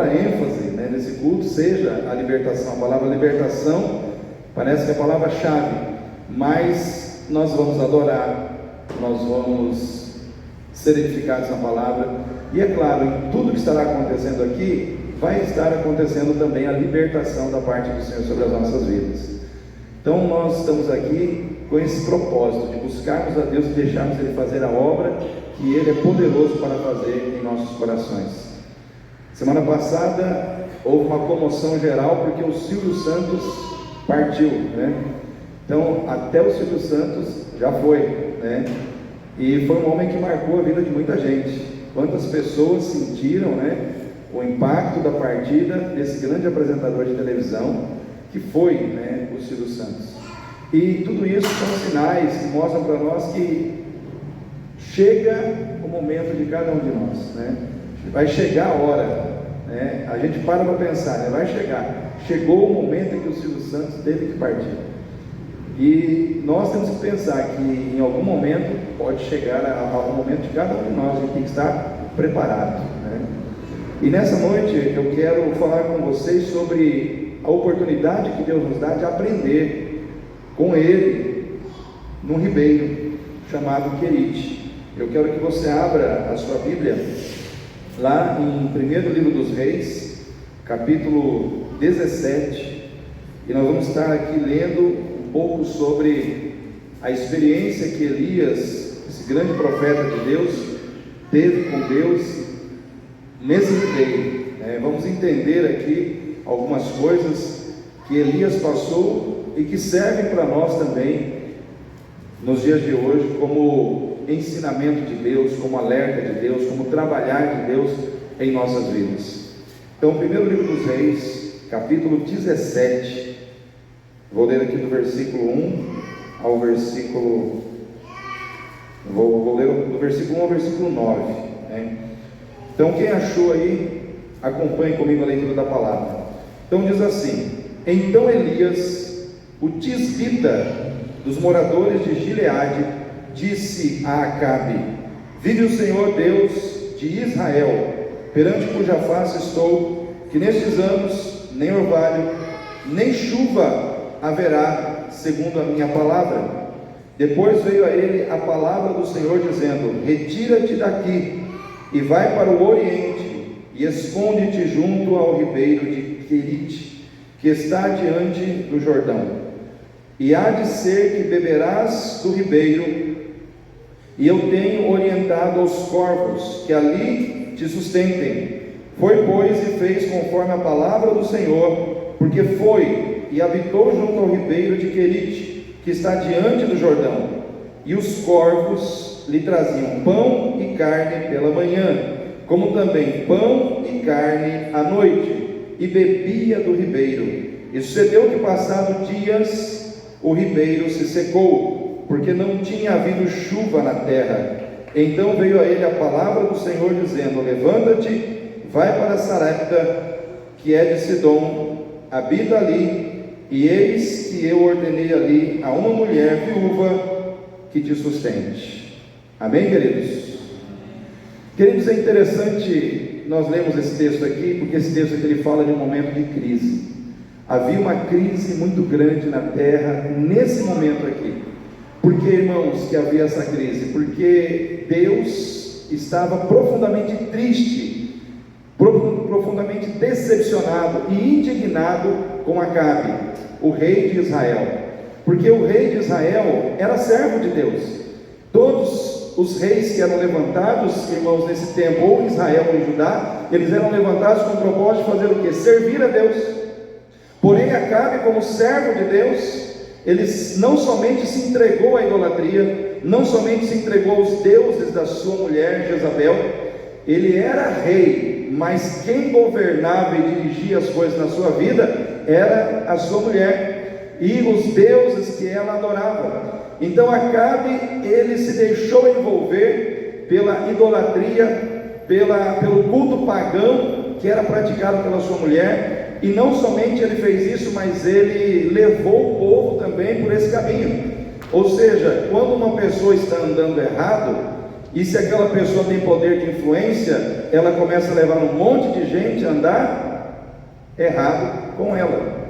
maior ênfase, né, nesse culto seja a libertação. A palavra libertação parece que é a palavra-chave, mas nós vamos adorar, nós vamos ser edificados na palavra, e é claro, em tudo que estará acontecendo aqui, vai estar acontecendo também a libertação da parte do Senhor sobre as nossas vidas. Então nós estamos aqui com esse propósito de buscarmos a Deus e deixarmos Ele fazer a obra que Ele é poderoso para fazer em nossos corações. Semana passada houve uma comoção geral porque o Silvio Santos partiu, né? Então até o Silvio Santos já foi, né? E foi um homem que marcou a vida de muita gente. Quantas pessoas sentiram, né, o impacto da partida desse grande apresentador de televisão que foi, né, o Silvio Santos. E tudo isso são sinais que mostram para nós que chega o momento de cada um de nós, né? Vai chegar a hora, né? A gente para pensar, né? Vai chegar. Chegou o momento em que o Silvio Santos teve que partir. E nós temos que pensar que em algum momento pode chegar ao momento de cada um de nós, a gente tem que estar preparado, né? E nessa noite eu quero falar com vocês sobre a oportunidade que Deus nos dá de aprender com Ele num ribeiro chamado Querite. Eu quero que você abra a sua Bíblia lá em 1º livro dos Reis, capítulo 17, e nós vamos estar aqui lendo um pouco sobre a experiência que Elias, esse grande profeta de Deus, teve com Deus nesse ribeiro, né? Vamos entender aqui algumas coisas que Elias passou e que servem para nós também nos dias de hoje como ensinamento de Deus, como alerta de Deus, como trabalhar de Deus em nossas vidas. Então, primeiro livro dos Reis, capítulo 17, vou ler aqui do versículo 1 ao versículo, vou ler do versículo 1 ao versículo 9, né? Então, quem achou aí, acompanhe comigo a leitura da palavra. Então diz assim: então Elias, o tisbita dos moradores de Gileade, disse a Acabe: vive o Senhor Deus de Israel, perante cuja face estou, que nestes anos nem orvalho, nem chuva haverá, segundo a minha palavra. Depois veio a ele a palavra do Senhor, dizendo: retira-te daqui, e vai para o oriente, e esconde-te junto ao ribeiro de Querite, que está diante do Jordão. E há de ser que beberás do ribeiro, e eu tenho orientado aos corvos que ali te sustentem. Foi, pois, e fez conforme a palavra do Senhor, porque foi e habitou junto ao ribeiro de Querite, que está diante do Jordão. E os corvos lhe traziam pão e carne pela manhã, como também pão e carne à noite, e bebia do ribeiro. E sucedeu que, passados dias, o ribeiro se secou, porque não tinha havido chuva na terra. Então veio a ele a palavra do Senhor, dizendo: levanta-te, vai para Sarepta, que é de Sidom, habita ali, e eis que eu ordenei ali a uma mulher viúva que te sustente. Amém, queridos? Queridos, é interessante nós lemos esse texto aqui, porque esse texto aqui ele fala de um momento de crise. Havia uma crise muito grande na terra nesse momento aqui. Por que, irmãos, que havia essa crise? Porque Deus estava profundamente triste, profundamente decepcionado e indignado com Acabe, o rei de Israel. Porque o rei de Israel era servo de Deus. Todos os reis que eram levantados, irmãos, nesse tempo, ou em Israel ou em Judá, eles eram levantados com o propósito de fazer o quê? Servir a Deus. Porém, Acabe, como servo de Deus, ele não somente se entregou à idolatria, não somente se entregou aos deuses da sua mulher Jezabel, ele era rei, mas quem governava e dirigia as coisas na sua vida era a sua mulher e os deuses que ela adorava. Então Acabe, ele se deixou envolver pela idolatria, pelo culto pagão que era praticado pela sua mulher, e não somente ele fez isso, mas ele levou o povo também por esse caminho. Ou seja, quando uma pessoa está andando errado, E se aquela pessoa tem poder de influência, ela começa a levar um monte de gente a andar errado com ela.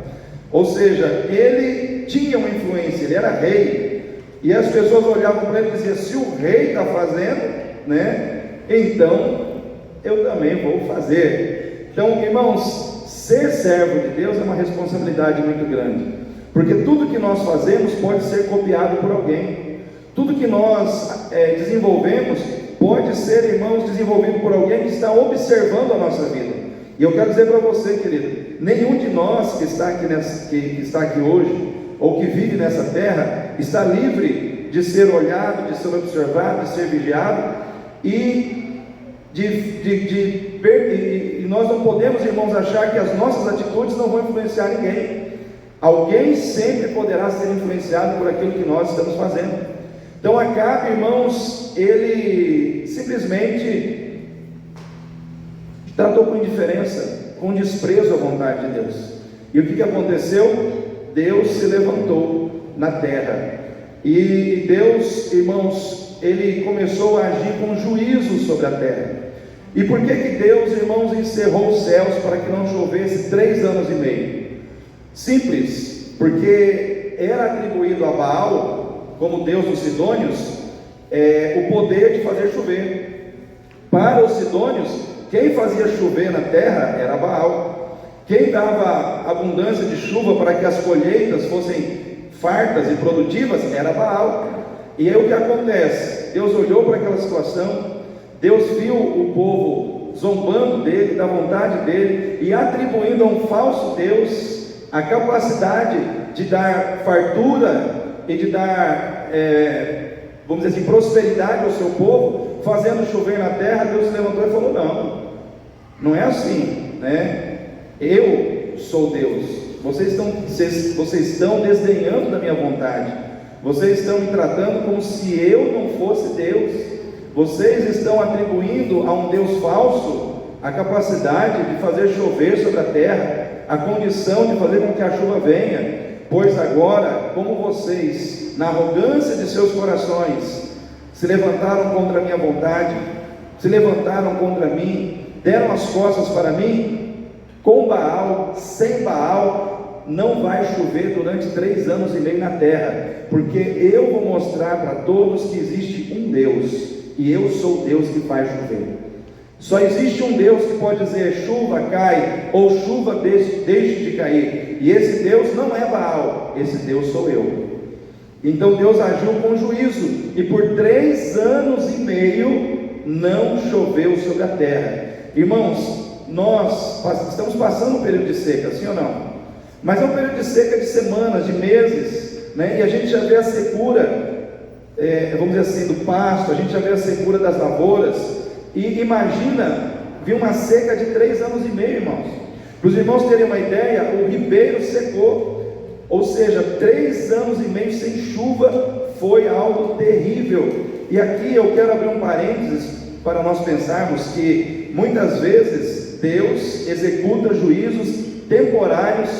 Ou seja, ele tinha uma influência, ele era rei, e as pessoas olhavam para ele e diziam: se o rei está fazendo, né, então eu também vou fazer. Então, irmãos, ser servo de Deus é uma responsabilidade muito grande, porque tudo que nós fazemos pode ser copiado por alguém. Tudo que nós desenvolvemos pode ser, irmãos, desenvolvido por alguém que está observando a nossa vida. E eu quero dizer para você, querido, nenhum de nós que está aqui hoje, ou que vive nessa terra, está livre de ser olhado, de ser observado, de ser vigiado, e nós não podemos, irmãos, achar que as nossas atitudes não vão influenciar ninguém. Alguém sempre poderá ser influenciado por aquilo que nós estamos fazendo. Então Acabe, irmãos, ele simplesmente tratou com indiferença, com desprezo à vontade de Deus. E o que aconteceu? Deus se levantou na terra, e Deus, irmãos, ele começou a agir com juízo sobre a terra. E por que Deus, irmãos, encerrou os céus para que não chovesse 3 anos e meio? Simples, porque era atribuído a Baal, como Deus dos sidônios, o poder de fazer chover. Para os sidônios, quem fazia chover na terra era Baal. Quem dava abundância de chuva para que as colheitas fossem fartas e produtivas era Baal. E aí o que acontece? Deus olhou para aquela situação, Deus viu o povo zombando dele, da vontade dele, e atribuindo a um falso Deus a capacidade de dar fartura e de dar, vamos dizer assim, prosperidade ao seu povo, fazendo chover na terra. Deus se levantou e falou: não é assim, né? Eu sou Deus, vocês estão desdenhando da minha vontade, vocês estão me tratando como se eu não fosse Deus, vocês estão atribuindo a um Deus falso a capacidade de fazer chover sobre a terra, a condição de fazer com que a chuva venha. Pois agora, como vocês, na arrogância de seus corações, se levantaram contra a minha vontade, se levantaram contra mim, deram as costas para mim, com Baal, sem Baal, não vai chover durante 3 anos e meio na terra, porque eu vou mostrar para todos que existe um Deus, e eu sou o Deus que faz chover. Só existe um Deus que pode dizer: chuva cai, ou chuva deixe de cair, e esse Deus não é Baal, esse Deus sou eu. Então Deus agiu com juízo, e por 3 anos e meio não choveu sobre a terra. Irmãos, nós estamos passando um período de seca, sim ou não? Mas é um período de seca de semanas, de meses, né? E a gente já vê a secura, vamos dizer assim, do pasto, a gente já vê a secura das lavouras. E imagina, vir uma seca de 3 anos e meio, irmãos. Para os irmãos terem uma ideia, o ribeiro secou, ou seja, 3 anos e meio sem chuva foi algo terrível. E aqui eu quero abrir um parênteses para nós pensarmos que muitas vezes Deus executa juízos temporários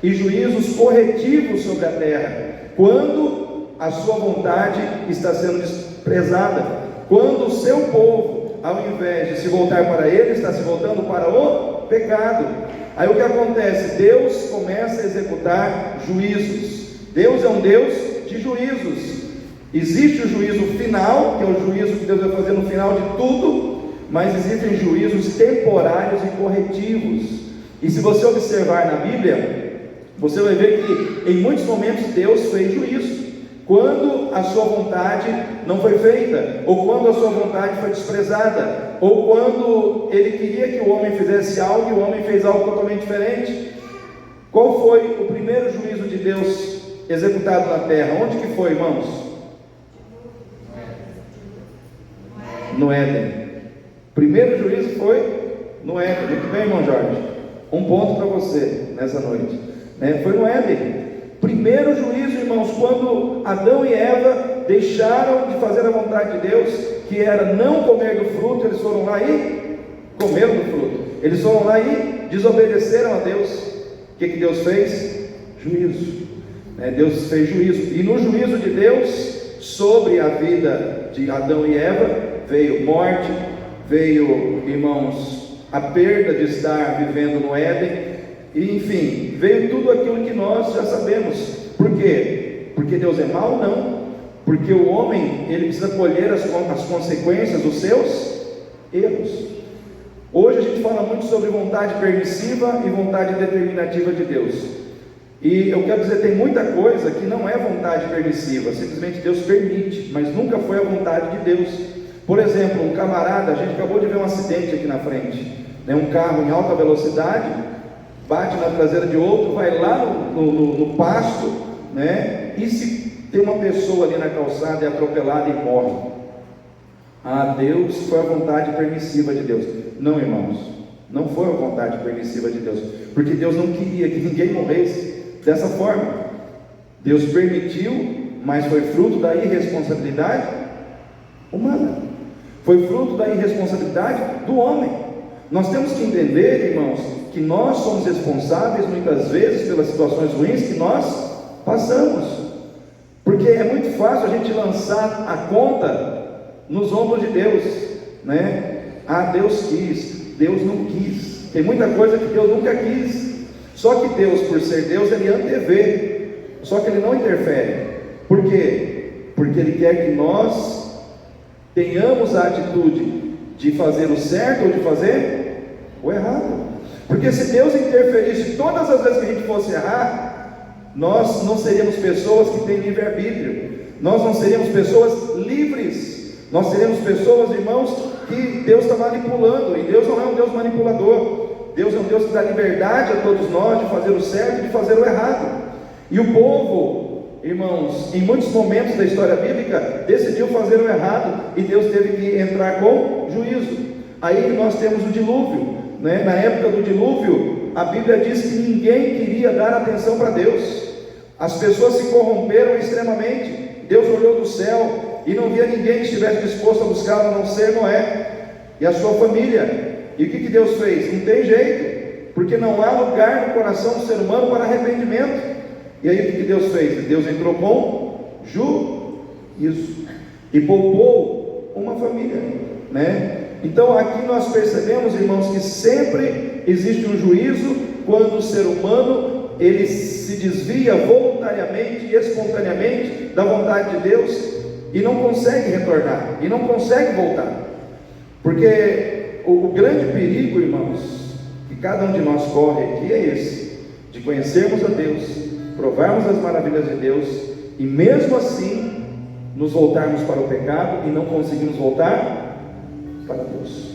e juízos corretivos sobre a terra, quando a sua vontade está sendo desprezada, quando o seu povo, ao invés de se voltar para ele, está se voltando para o pecado. Aí o que acontece? Deus começa a executar juízos. Deus é um Deus de juízos. Existe o juízo final, que é o juízo que Deus vai fazer no final de tudo, mas existem juízos temporários e corretivos. E se você observar na Bíblia, você vai ver que em muitos momentos Deus fez juízo, quando a sua vontade não foi feita, ou quando a sua vontade foi desprezada, ou quando ele queria que o homem fizesse algo e o homem fez algo totalmente diferente. Qual foi o primeiro juízo de Deus executado na terra? Onde que foi, irmãos? No Éden. Primeiro juízo foi no Éden. Muito bem, irmão Jorge, um ponto para você nessa noite, né? Foi no Éden. Primeiro juízo, irmãos, quando Adão e Eva deixaram de fazer a vontade de Deus, que era não comer do fruto, eles foram lá e comeram do fruto. Eles foram lá e desobedeceram a Deus. O que Deus fez? Juízo. Deus fez juízo. E no juízo de Deus sobre a vida de Adão e Eva, veio morte, veio, irmãos, a perda de estar vivendo no Éden, e enfim, veio tudo aquilo que nós já sabemos. Por quê? Porque Deus é mau? Não. Porque o homem, ele precisa colher as consequências dos seus erros. Hoje a gente fala muito sobre vontade permissiva e vontade determinativa de Deus. E eu quero dizer, tem muita coisa que não é vontade permissiva, simplesmente Deus permite, mas nunca foi a vontade de Deus. Por exemplo, um camarada, a gente acabou de ver um acidente aqui na frente, né? Um carro em alta velocidade, bate na traseira de outro, vai lá no pasto, né? E se tem uma pessoa ali na calçada, é atropelada e morre. Ah, Deus, foi a vontade permissiva de Deus. Não, irmãos, não foi a vontade permissiva de Deus, porque Deus não queria que ninguém morresse dessa forma. Deus permitiu, mas foi fruto da irresponsabilidade humana, foi fruto da irresponsabilidade do homem. Nós temos que entender, irmãos, que nós somos responsáveis muitas vezes pelas situações ruins que nós passamos, porque é muito fácil a gente lançar a conta nos ombros de Deus, né? Ah, Deus quis, Deus não quis. Tem muita coisa que Deus nunca quis. Só que Deus, por ser Deus, Ele antevê, só que Ele não interfere. Por quê? Porque Ele quer que nós tenhamos a atitude de fazer o certo ou de fazer o errado. Porque se Deus interferisse todas as vezes que a gente fosse errar, nós não seríamos pessoas que têm livre-arbítrio, nós não seríamos pessoas livres, nós seríamos pessoas, irmãos, que Deus está manipulando. E Deus não é um Deus manipulador. Deus é um Deus que dá liberdade a todos nós de fazer o certo e de fazer o errado. E o povo, irmãos, em muitos momentos da história bíblica, decidiu fazer o errado, e Deus teve que entrar com juízo. Aí nós temos o dilúvio, né? Na época do dilúvio, a Bíblia diz que ninguém queria dar atenção para Deus. As pessoas se corromperam extremamente. Deus olhou do céu e não via ninguém que estivesse disposto a buscá-lo, a não ser Noé e a sua família. E o que Deus fez? Não tem jeito, porque não há lugar no coração do ser humano para arrependimento. E aí o que Deus fez? Deus entrou com juízo e poupou uma família, né? Então aqui nós percebemos, irmãos, que sempre existe um juízo quando o ser humano ele se desvia voluntariamente e espontaneamente da vontade de Deus e não consegue retornar, e não consegue voltar. Porque o grande perigo, irmãos, que cada um de nós corre aqui é esse, de conhecermos a Deus, provarmos as maravilhas de Deus, e mesmo assim nos voltarmos para o pecado e não conseguimos voltar para Deus.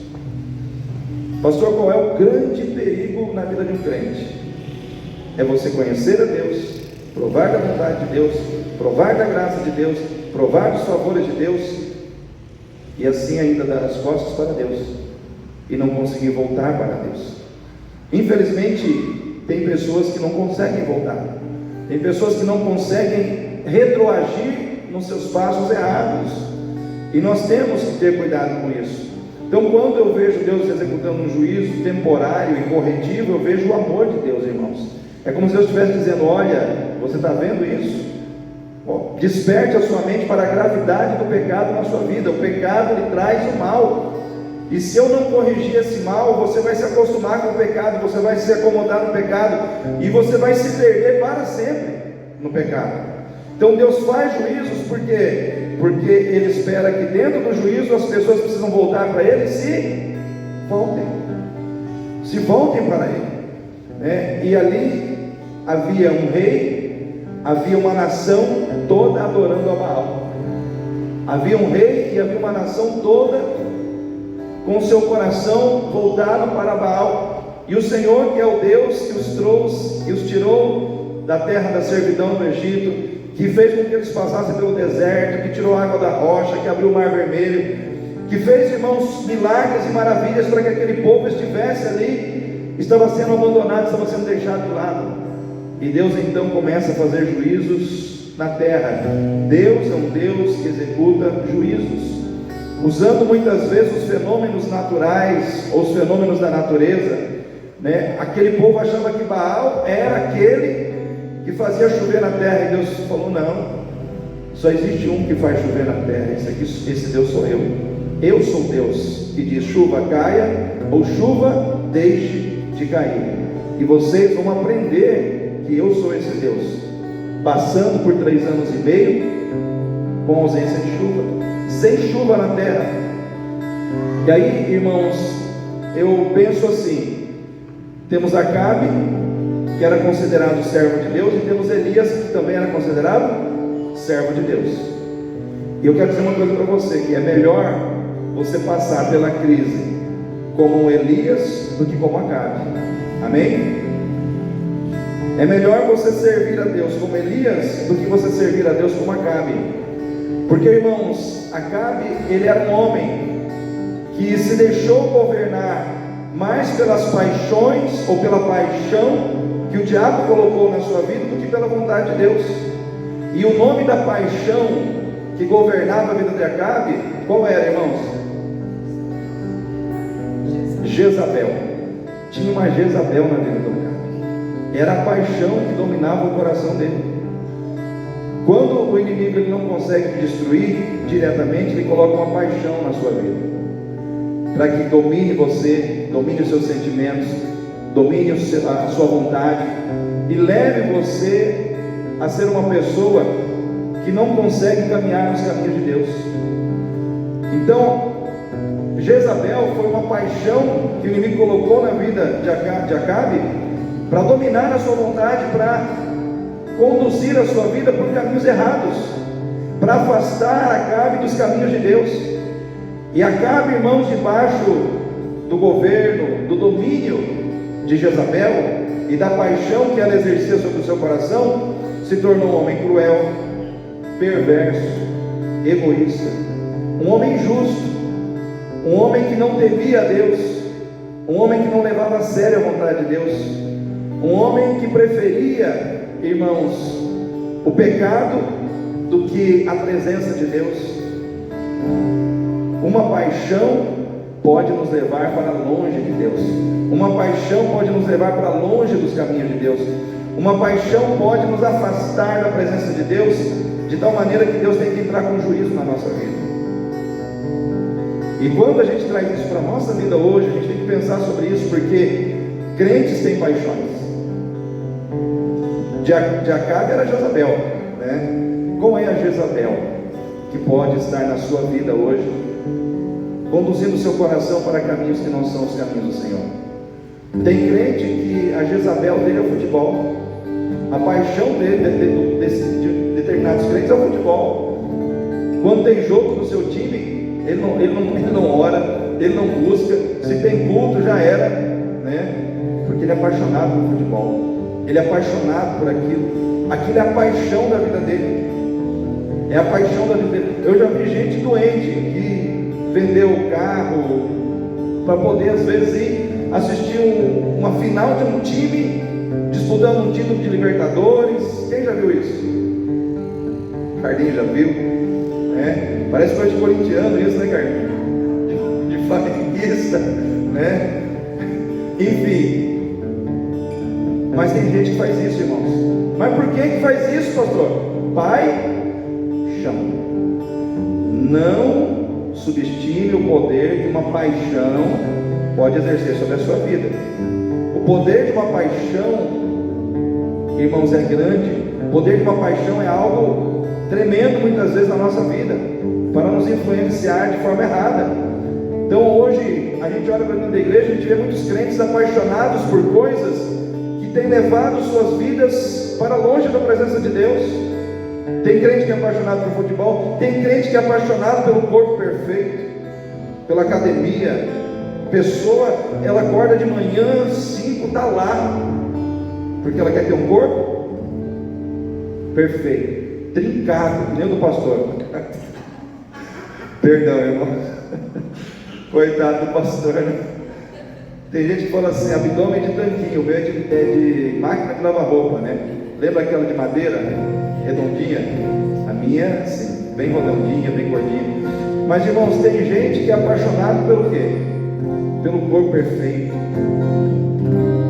Pastor, qual é o grande perigo na vida de um crente? É você conhecer a Deus, provar da vontade de Deus, provar da graça de Deus, provar dos favores de Deus, e assim ainda dar as costas para Deus e não conseguir voltar para Deus. Infelizmente tem pessoas que não conseguem voltar, tem pessoas que não conseguem retroagir nos seus passos errados, e nós temos que ter cuidado com isso. Então quando eu vejo Deus executando um juízo temporário e corretivo, eu vejo o amor de Deus, irmãos. É como se Deus estivesse dizendo: olha, você está vendo isso? Desperte a sua mente para a gravidade do pecado na sua vida. O pecado ele traz o mal, e se eu não corrigir esse mal, você vai se acostumar com o pecado, você vai se acomodar no pecado, e você vai se perder para sempre no pecado. Então Deus faz juízos porque Ele espera que dentro do juízo as pessoas precisam voltar para Ele e se voltem para Ele, né? E ali havia um rei, havia uma nação toda adorando a Baal. Havia um rei e havia uma nação toda com seu coração voltado para Baal. E o Senhor, que é o Deus que os trouxe, que os tirou da terra da servidão do Egito, que fez com que eles passassem pelo deserto, que tirou a água da rocha, que abriu o mar vermelho, que fez, irmãos, milagres e maravilhas para que aquele povo estivesse ali, estava sendo abandonado, estava sendo deixado de lado. E Deus então começa a fazer juízos na terra. Deus é um Deus que executa juízos, usando muitas vezes os fenômenos naturais, ou os fenômenos da natureza, né? Aquele povo achava que Baal era aquele que fazia chover na terra, e Deus falou: não, só existe um que faz chover na terra, esse Deus sou eu. Eu sou Deus que diz chuva caia ou chuva deixe de cair. E vocês vão aprender que eu sou esse Deus, passando por 3 anos e meio com ausência de chuva, sem chuva na terra. E aí, irmãos, eu penso assim: temos Acabe, que era considerado servo de Deus, e temos Elias, que também era considerado servo de Deus. E eu quero dizer uma coisa para você, que é melhor você passar pela crise como um Elias do que como Acabe. Amém? É melhor você servir a Deus como Elias do que você servir a Deus como Acabe. Porque, irmãos, Acabe, ele era um homem que se deixou governar mais pelas paixões ou pela paixão que o diabo colocou na sua vida do que pela vontade de Deus. E o nome da paixão que governava a vida de Acabe, qual era, irmãos? Jezabel. Tinha uma Jezabel na vida do Acabe. Era a paixão que dominava o coração dele. Quando o inimigo ele não consegue destruir diretamente, ele coloca uma paixão na sua vida, para que domine você, domine os seus sentimentos, domine a sua vontade, e leve você a ser uma pessoa que não consegue caminhar nos caminhos de Deus. Então, Jezabel foi uma paixão que o inimigo colocou na vida de Acabe, para dominar a sua vontade, para conduzir a sua vida por caminhos errados, para afastar Acabe dos caminhos de Deus. E Acabe, irmãos, debaixo do governo, do domínio de Jezabel e da paixão que ela exercia sobre o seu coração, se tornou um homem cruel, perverso, egoísta, um homem injusto, um homem que não temia a Deus, um homem que não levava a sério a vontade de Deus, um homem que preferia, irmãos, o pecado do que a presença de Deus. Uma paixão pode nos levar para longe de Deus. Uma paixão pode nos levar para longe dos caminhos de Deus. Uma paixão pode nos afastar da presença de Deus, de tal maneira que Deus tem que entrar com juízo na nossa vida. E quando a gente traz isso para a nossa vida hoje, a gente tem que pensar sobre isso, porque crentes têm paixões. De Acabe era Jezabel, né? Qual é a Jezabel que pode estar na sua vida hoje, conduzindo o seu coração para caminhos que não são os caminhos do Senhor? Tem crente que a Jezabel dele é o futebol. A paixão dele, de determinados crentes, é o futebol. Quando tem jogo no seu time, ele não ora, ele não busca. Se tem culto, já era, né? Porque ele é apaixonado por futebol. Ele é apaixonado por aquilo. Aquilo é a paixão da vida dele. É a paixão da vida dele. Eu já vi gente doente que vendeu o carro para poder, às vezes, ir assistir uma final de um time disputando um título de Libertadores. Quem já viu isso? Carlinhos já viu? É, parece coisa de corintiano isso, né, Carlinhos? De flamenguista, né? Enfim. Mas tem gente que faz isso, irmãos. Mas por que faz isso, pastor? Paixão. Não subestime o poder que uma paixão pode exercer sobre a sua vida. O poder de uma paixão, irmãos, é grande. O poder de uma paixão é algo tremendo muitas vezes na nossa vida, para nos influenciar de forma errada. Então hoje a gente olha para dentro da igreja, a gente vê muitos crentes apaixonados por coisas que têm levado suas vidas para longe da presença de Deus. Tem crente que é apaixonado por futebol, tem crente que é apaixonado pelo corpo perfeito, pela academia. A pessoa, ela acorda de manhã, 5, está lá, porque ela quer ter um corpo perfeito, trincado, que nem o do pastor. Perdão, irmão. Coitado do pastor, né? Tem gente que fala assim, abdômen de tanquinho, o meu é de máquina de lavar roupa, né? Lembra aquela de madeira, redondinha? A minha, sim, bem redondinha, bem gordinha. Mas, irmãos, tem gente que é apaixonado pelo quê? Pelo corpo perfeito.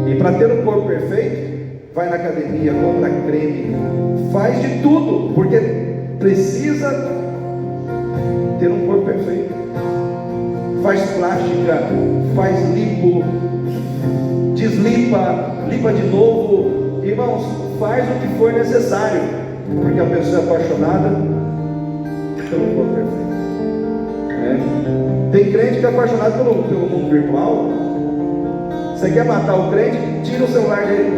E para ter um corpo perfeito, vai na academia, compra creme, faz de tudo, porque precisa ter um corpo perfeito. faz plástica, faz lipo, deslipa, limpa de novo. Irmãos, faz o que for necessário, porque a pessoa é apaixonada pelo corpo perfeito. Tem crente que é apaixonado pelo mundo virtual. Você quer matar o crente? Tira o celular dele,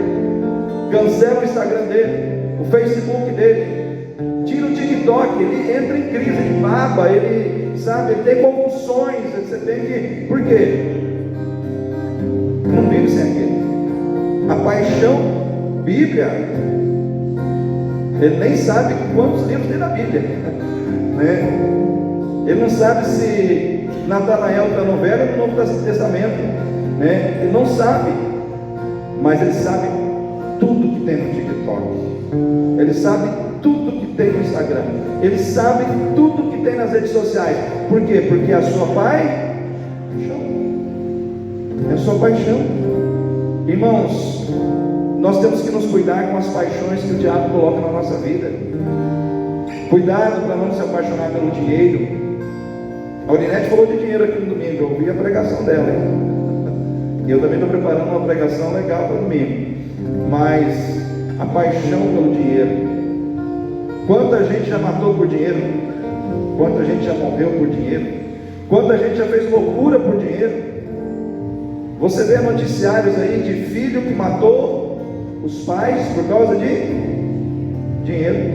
cancela o Instagram dele, o Facebook dele, tira o TikTok. Ele entra em crise, ele baba, ele tem convulsões. Você tem que. Por quê? Não vive sem aquele. A paixão, Bíblia, ele nem sabe quantos livros tem na Bíblia, né? Ele não sabe se Natanael está no Velho ou no Novo Testamento, né? Ele não sabe, mas ele sabe tudo que tem no TikTok, ele sabe tudo que tem no Instagram, ele sabe tudo que tem nas redes sociais. Por quê? Porque a sua paixão é a sua paixão. Irmãos, nós temos que nos cuidar com as paixões que o diabo coloca na nossa vida. Cuidado para não se apaixonar pelo dinheiro. A Aurinete falou de dinheiro aqui no domingo, eu ouvi a pregação dela, e eu também estou preparando uma pregação legal para domingo. Mas a paixão pelo dinheiro, quanta gente já matou por dinheiro, quanta gente já morreu por dinheiro, quanta gente já fez loucura por dinheiro. Você vê noticiários aí de filho que matou os pais por causa de dinheiro.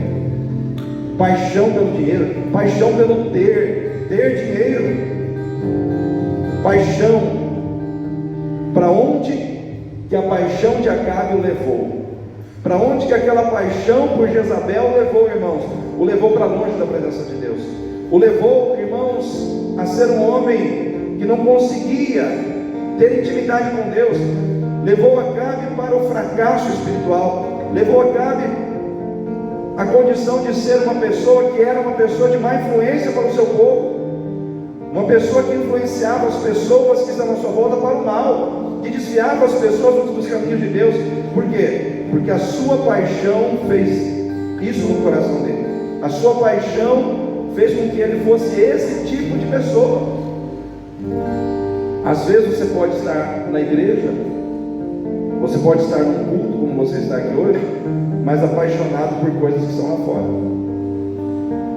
Paixão pelo dinheiro, paixão pelo ter dinheiro, paixão. Para onde que a paixão de Acabe o levou? Para onde que aquela paixão por Jezabel o levou, irmãos? O levou para longe da presença de Deus. O levou, irmãos, a ser um homem que não conseguia ter intimidade com Deus. Levou Acabe para o fracasso espiritual. Levou Acabe à condição de ser uma pessoa que era uma pessoa de má influência para o seu povo, uma pessoa que influenciava as pessoas que estavam à sua volta para o mal, que desviava as pessoas dos caminhos de Deus. Por quê? Porque a sua paixão fez isso no coração dele. A sua paixão fez com que ele fosse esse tipo de pessoa. Às vezes você pode estar na igreja, você pode estar num culto como você está aqui hoje, mas apaixonado por coisas que são lá fora.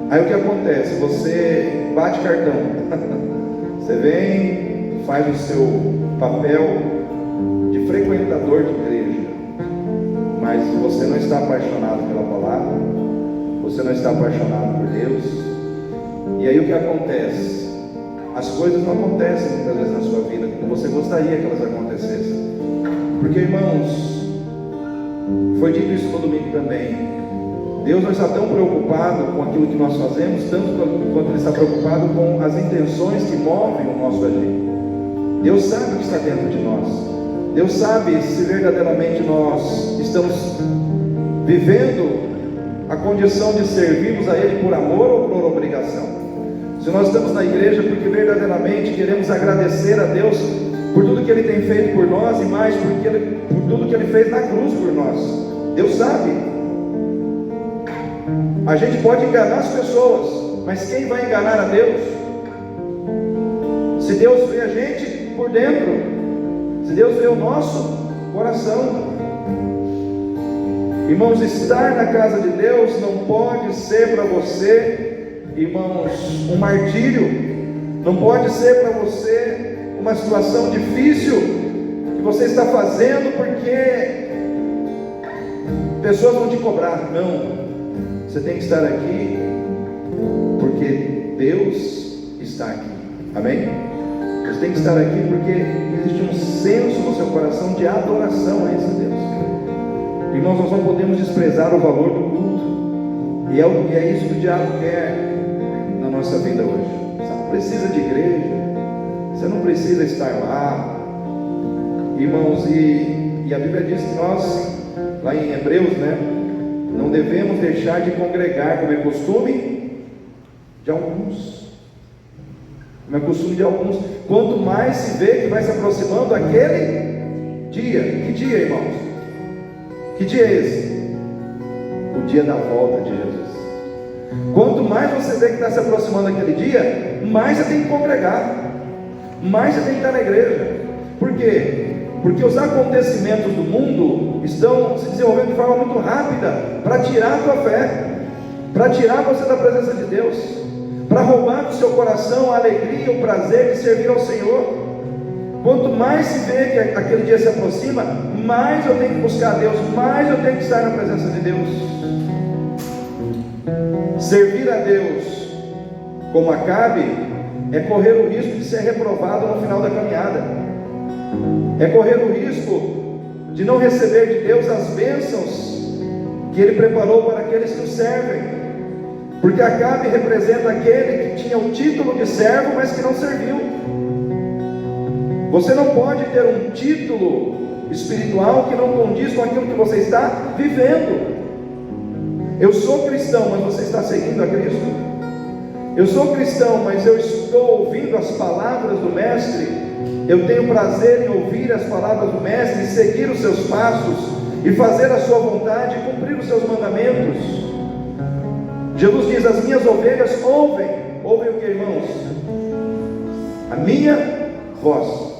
Aí o que acontece? Você bate cartão, você vem, faz o seu papel de frequentador de igreja, mas você não está apaixonado pela palavra, você não está apaixonado por Deus. E aí o que acontece? As coisas não acontecem muitas vezes na sua vida como você gostaria que elas acontecessem. Porque, irmãos, foi dito isso no domingo também, Deus não está tão preocupado com aquilo que nós fazemos, tanto quanto Ele está preocupado com as intenções que movem o nosso agir. Deus sabe o que está dentro de nós. Deus sabe se verdadeiramente nós estamos vivendo a condição de servirmos a Ele por amor ou por obrigação. Se nós estamos na igreja porque verdadeiramente queremos agradecer a Deus por tudo que Ele tem feito por nós, e mais por tudo que Ele fez na cruz por nós. Deus sabe. A gente pode enganar as pessoas, mas quem vai enganar a Deus? Se Deus vê a gente por dentro, se Deus vê o nosso coração. Irmãos, estar na casa de Deus não pode ser para você, irmãos, um martírio. Não pode ser para você uma situação difícil que você está fazendo porque pessoas vão te cobrar. Não, você tem que estar aqui porque Deus está aqui. Amém? Você tem que estar aqui porque existe um senso no seu coração de adoração a esse Deus. Irmãos, nós não podemos desprezar o valor do culto, e é isso que o diabo quer na nossa vida hoje. Você não precisa de igreja, você não precisa estar lá, irmãos. E a Bíblia diz que nós, lá em Hebreus, não devemos deixar de congregar, como é costume de alguns. Como é costume de alguns. Quanto mais se vê que vai se aproximando aquele dia. Que dia, irmãos? Que dia é esse? O dia da volta de Jesus. Quanto mais você vê que está se aproximando aquele dia, mais você tem que congregar. mais você tem que estar na igreja. Por quê? Porque os acontecimentos do mundo estão se desenvolvendo de forma muito rápida para tirar a tua fé, para tirar você da presença de Deus, para roubar do seu coração a alegria, o prazer de servir ao Senhor. Quanto mais se vê que aquele dia se aproxima, mais eu tenho que buscar a Deus, mais eu tenho que estar na presença de Deus. Servir a Deus como Acabe é correr o risco de ser reprovado no final da caminhada, é correr o risco de não receber de Deus as bênçãos que Ele preparou para aqueles que o servem, porque Acabe representa aquele que tinha o título de servo, mas que não serviu. Você não pode ter um título espiritual que não condiz com aquilo que você está vivendo. Eu sou cristão, mas você está seguindo a Cristo? Eu sou cristão, mas eu estou ouvindo as palavras do Mestre? Eu tenho prazer em ouvir as palavras do Mestre, seguir os seus passos e fazer a sua vontade, cumprir os seus mandamentos? Jesus diz: as minhas ovelhas ouvem o que, irmãos? A minha voz.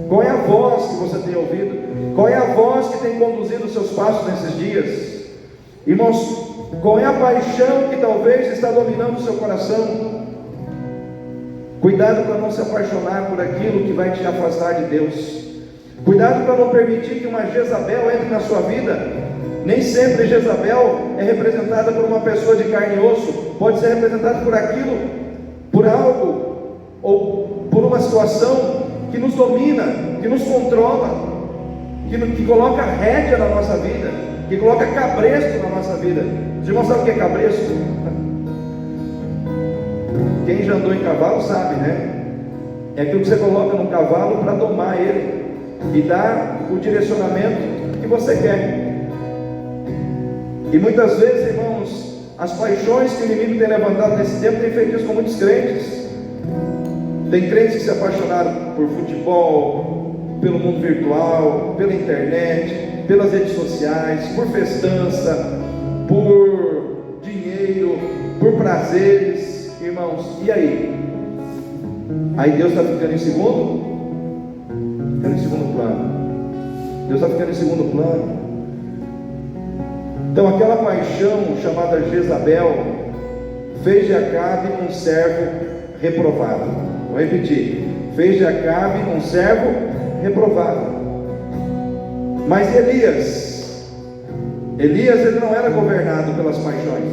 Qual é a voz que você tem ouvido? Qual é a voz que tem conduzido os seus passos nesses dias? Irmãos, qual é a paixão que talvez está dominando o seu coração? Cuidado para não se apaixonar por aquilo que vai te afastar de Deus. Cuidado para não permitir que uma Jezabel entre na sua vida. Nem sempre Jezabel é representada por uma pessoa de carne e osso. Pode ser representada por aquilo, por algo, ou por uma situação que nos domina, que nos controla, que coloca rédea na nossa vida, que coloca cabresto na nossa vida. Os irmãos sabem o que é cabresto? Quem já andou em cavalo sabe, né? É aquilo que você coloca no cavalo para domar ele e dar o direcionamento que você quer. E muitas vezes, irmãos, as paixões que o inimigo tem levantado nesse tempo têm feito isso com muitos crentes. Tem crentes que se apaixonaram por futebol, pelo mundo virtual, pela internet, pelas redes sociais, por festança, por dinheiro, por prazeres, irmãos. E aí? Aí Deus está ficando em segundo? Ficando em segundo plano. Deus está ficando em segundo plano. Então aquela paixão chamada Jezabel fez de Acabe um servo reprovado. Vou repetir: fez de Acabe um servo reprovado. Mas Elias ele não era governado pelas paixões.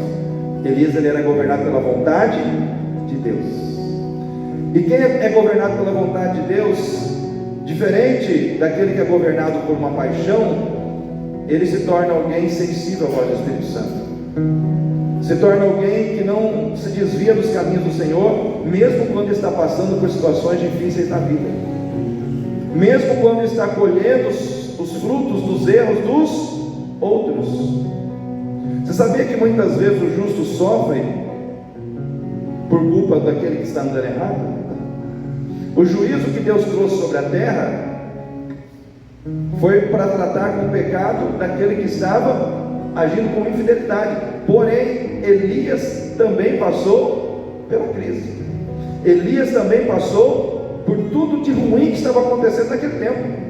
Elias ele era governado pela vontade de Deus. E quem é governado pela vontade de Deus, diferente daquele que é governado por uma paixão, ele se torna alguém sensível à voz do Espírito Santo. Se torna alguém que não se desvia dos caminhos do Senhor, mesmo quando está passando por situações difíceis na vida, mesmo quando está colhendo os frutos dos erros dos outros. Você sabia que muitas vezes o justo sofre por culpa daquele que está andando errado? O juízo que Deus trouxe sobre a terra foi para tratar com o pecado daquele que estava agindo com infidelidade. Porém, Elias também passou pela crise. Elias também passou por tudo de ruim que estava acontecendo naquele tempo.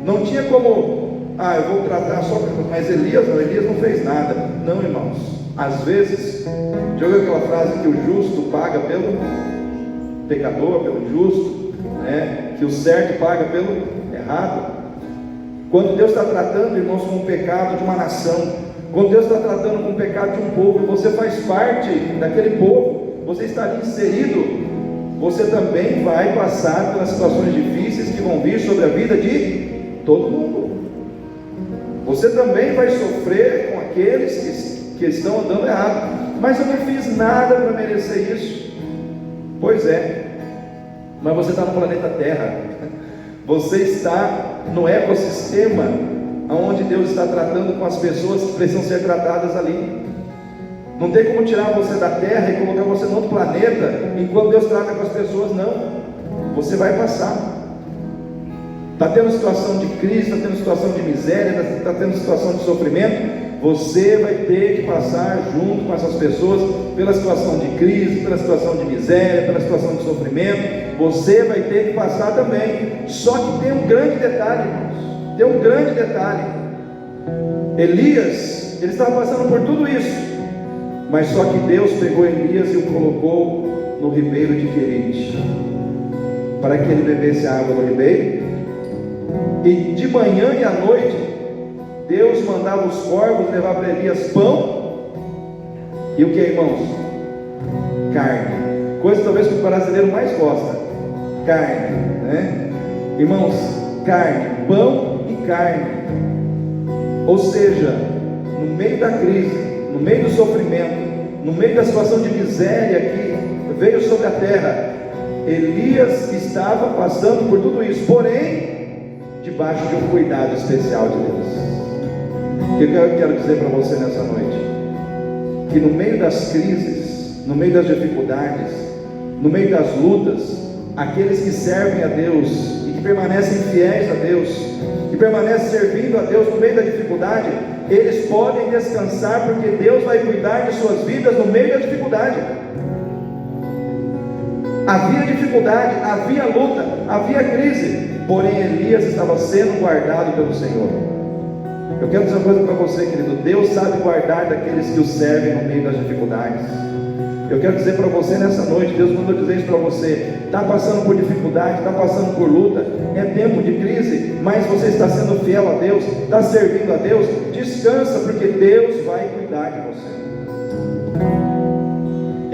Não tinha como, eu vou tratar só, mas Elias não fez nada. Não, irmãos. Às vezes, já ouviu aquela frase que o justo paga pelo pecador, pelo justo, né? Que o certo paga pelo errado. Quando Deus está tratando, irmãos, com o pecado de uma nação, quando Deus está tratando com o pecado de um povo, e você faz parte daquele povo, você está ali inserido, você também vai passar pelas situações difíceis que vão vir sobre a vida de todo mundo. Você também vai sofrer com aqueles que estão andando errado. Mas eu não fiz nada para merecer isso. Pois é, mas você está no planeta Terra. Você está no ecossistema onde Deus está tratando com as pessoas que precisam ser tratadas ali. Não tem como tirar você da terra e colocar você no outro planeta enquanto Deus trata com as pessoas, não. Você vai passar. Está tendo situação de crise, está tendo situação de miséria, está tendo situação de sofrimento. Você vai ter que passar junto com essas pessoas pela situação de crise, pela situação de miséria, pela situação de sofrimento. você vai ter que passar também. Só que tem um grande detalhe, irmãos. Tem um grande detalhe. Elias, ele estava passando por tudo isso, mas só que Deus pegou Elias e o colocou no ribeiro de Querite, para que ele bebesse a água do ribeiro. E de manhã e à noite, Deus mandava os corvos levar para Elias pão e o que, irmãos? Carne. Coisa talvez que o brasileiro mais gosta. Carne, né? Irmãos, carne, pão e carne. Ou seja, no meio da crise, no meio do sofrimento, no meio da situação de miséria que veio sobre a terra, Elias estava passando por tudo isso, porém, debaixo de um cuidado especial de Deus. O que eu quero dizer para você nessa noite? Que no meio das crises, no meio das dificuldades, no meio das lutas, aqueles que servem a Deus e que permanecem fiéis a Deus, que permanecem servindo a Deus no meio da dificuldade, eles podem descansar, porque Deus vai cuidar de suas vidas no meio da dificuldade. Havia dificuldade, havia luta, havia crise, porém Elias estava sendo guardado pelo Senhor. Eu quero dizer uma coisa para você, querido: Deus sabe guardar daqueles que o servem no meio das dificuldades. Eu quero dizer para você nessa noite, Deus mandou dizer isso para você. Está passando por dificuldade, está passando por luta, é tempo de crise, mas você está sendo fiel a Deus, está servindo a Deus, descansa, porque Deus vai cuidar de você.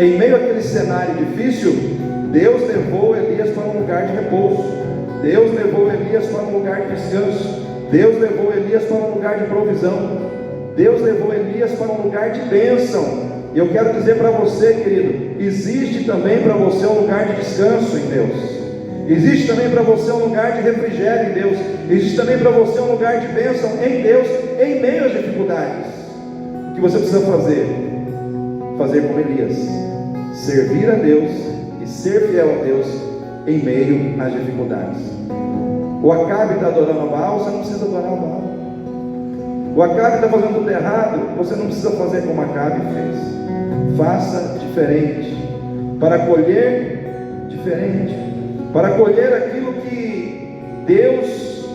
Em meio àquele cenário difícil, Deus levou Elias para um lugar de repouso, Deus levou Elias para um lugar de descanso, Deus levou Elias para um lugar de provisão, Deus levou Elias para um lugar de bênção. E eu quero dizer para você, querido, existe também para você um lugar de descanso em Deus, existe também para você um lugar de refrigério em Deus, existe também para você um lugar de bênção em Deus, em meio às dificuldades. O que você precisa fazer? Fazer como Elias, servir a Deus e ser fiel a Deus em meio às dificuldades. O Acabe está adorando a Baal, você não precisa adorar a Baal. O Acabe está fazendo tudo errado, você não precisa fazer como Acabe fez. Faça diferente, para colher diferente, para colher aquilo que Deus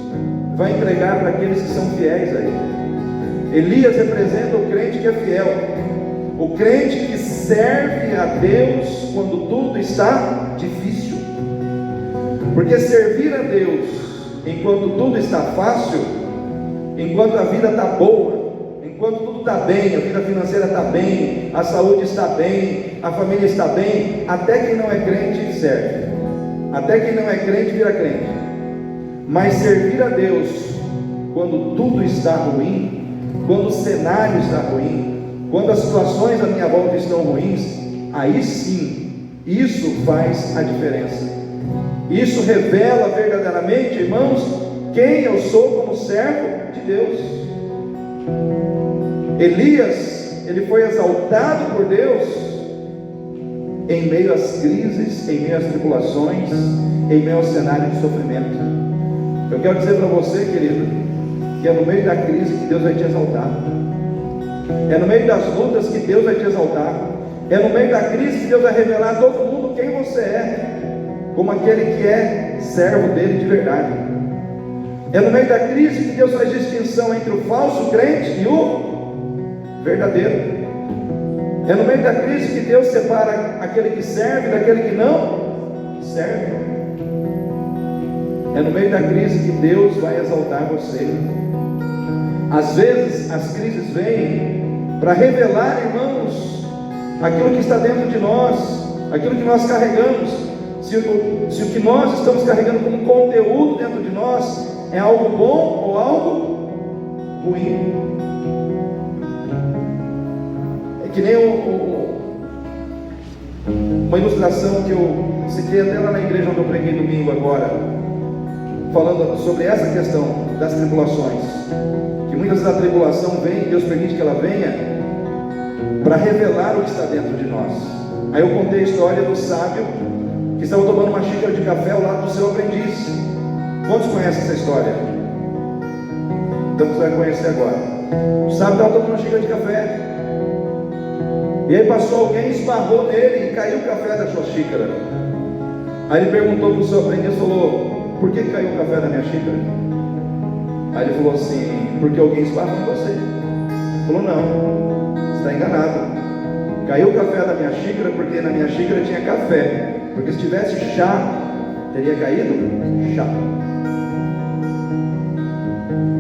vai entregar para aqueles que são fiéis a Ele. Elias representa o crente que é fiel, o crente que serve a Deus quando tudo está difícil. Porque servir a Deus enquanto tudo está fácil, enquanto a vida está boa, enquanto tudo está bem, a vida financeira está bem, a saúde está bem, a família está bem, até quem não é crente serve, até quem não é crente vira crente. Mas servir a Deus quando tudo está ruim, quando o cenário está ruim, quando as situações à minha volta estão ruins, aí sim, isso faz a diferença. Isso revela verdadeiramente, irmãos, quem eu sou como servo de Deus. Elias, ele foi exaltado por Deus em meio às crises, em meio às tribulações, em meio ao cenário de sofrimento. Eu quero dizer para você, querido, que é no meio da crise que Deus vai te exaltar, é no meio das lutas que Deus vai te exaltar, é no meio da crise que Deus vai revelar a todo mundo quem você é, como aquele que é servo dele de verdade. É no meio da crise que Deus faz distinção entre o falso crente e o verdadeiro. É no meio da crise que Deus separa aquele que serve daquele que não serve. É no meio da crise que Deus vai exaltar você. Às vezes as crises vêm para revelar, irmãos, aquilo que está dentro de nós, aquilo que nós carregamos. Se o que nós estamos carregando como conteúdo dentro de nós é algo bom ou algo ruim. É que nem uma ilustração que eu citei até lá na igreja onde eu preguei domingo agora, falando sobre essa questão das tribulações, que muitas vezes a tribulação vem, Deus permite que ela venha para revelar o que está dentro de nós. Aí eu contei a história do sábio que estava tomando uma xícara de café ao lado do seu aprendiz. Quantos conhecem essa história? Então você vai conhecer agora. O sábio estava tomando uma xícara de café, e aí passou alguém, esbarrou nele e caiu o café da sua xícara. Aí ele perguntou para o seu aprendiz, falou: por que caiu o café da minha xícara? Aí ele falou assim: porque alguém esbarrou em você. Ele falou: não, você está enganado. Caiu o café da minha xícara porque na minha xícara tinha café. Porque se tivesse chá, teria caído chá.